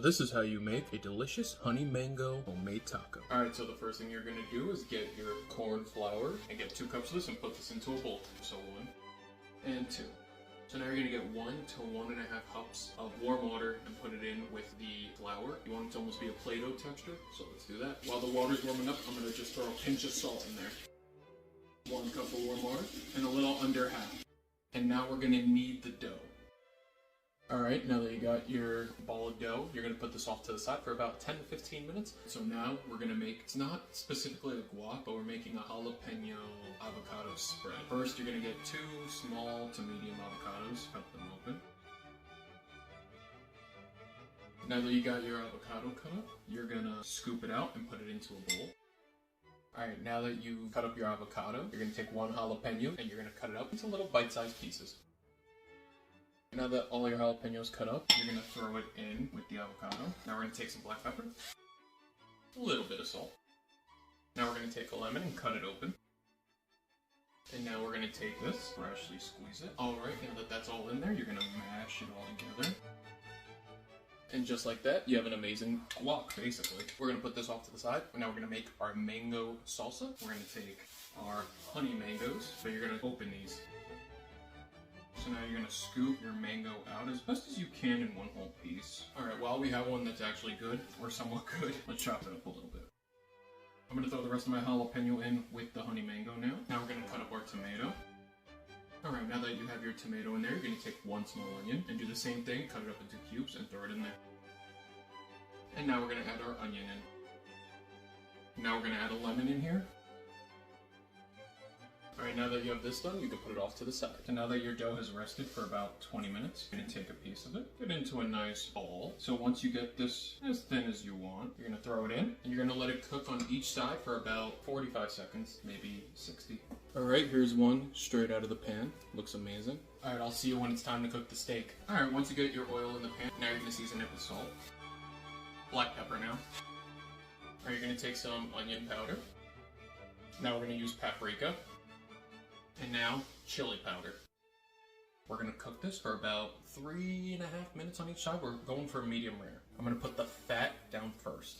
This is how you make a delicious honey mango homemade taco. Alright, so the first thing you're gonna do is get your corn flour and get 2 cups of this and put this into a bowl. So 1 and 2. So now you're gonna get 1 to 1.5 cups of warm water and put it in with the flour. You want it to almost be a Play-Doh texture, so let's do that. While the water's warming up, I'm gonna just throw a pinch of salt in there. 1 cup of warm water and a little under half. And now we're gonna knead the dough. Alright, now that you got your ball of dough, you're going to put this off to the side for about 10 to 15 minutes. So now we're going to make, it's not specifically a guac, but we're making a jalapeno avocado spread. First, you're going to get 2 small to medium avocados, cut them open. Now that you got your avocado cut up, you're going to scoop it out and put it into a bowl. Alright, now that you cut up your avocado, you're going to take 1 jalapeno and you're going to cut it up into little bite-sized pieces. Now that all your jalapenos cut up, you're going to throw it in with the avocado. Now we're going to take some black pepper, a little bit of salt. Now we're going to take a lemon and cut it open. And now we're going to take this, freshly squeeze it. Alright, now that that's all in there, you're going to mash it all together. And just like that, you have an amazing guac, basically. We're going to put this off to the side. Now we're going to make our mango salsa. We're going to take our honey mangoes. So you're going to open these. So now you're going to scoop your mango out as best as you can in one whole piece. Alright, while we have one that's actually good, or somewhat good, let's chop it up a little bit. I'm going to throw the rest of my jalapeno in with the honey mango now. Now we're going to cut up our tomato. Alright, now that you have your tomato in there, you're going to take 1 small onion and do the same thing, cut it up into cubes and throw it in there. And now we're going to add our onion in. Now we're going to add a lemon in here. Alright, now that you have this done, you can put it off to the side. And now that your dough has rested for about 20 minutes, you're going to take a piece of it, get it into a nice ball. So once you get this as thin as you want, you're going to throw it in, and you're going to let it cook on each side for about 45 seconds, maybe 60. Alright, here's one straight out of the pan. Looks amazing. Alright, I'll see you when it's time to cook the steak. Alright, once you get your oil in the pan, now you're going to season it with salt. Black pepper now. Alright, you're going to take some onion powder. Now we're going to use paprika. And now, chili powder. We're going to cook this for about 3.5 minutes on each side. We're going for a medium rare. I'm going to put the fat down first.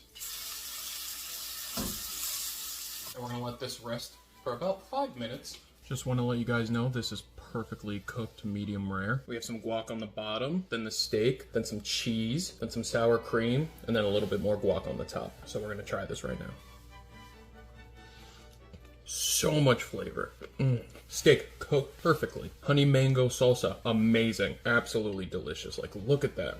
And we're going to let this rest for about 5 minutes. Just want to let you guys know this is perfectly cooked medium rare. We have some guac on the bottom, then the steak, then some cheese, then some sour cream, and then a little bit more guac on the top. So we're going to try this right now. So much flavor. Steak cooked perfectly. Honey mango salsa, amazing. Absolutely delicious. Like, look at that.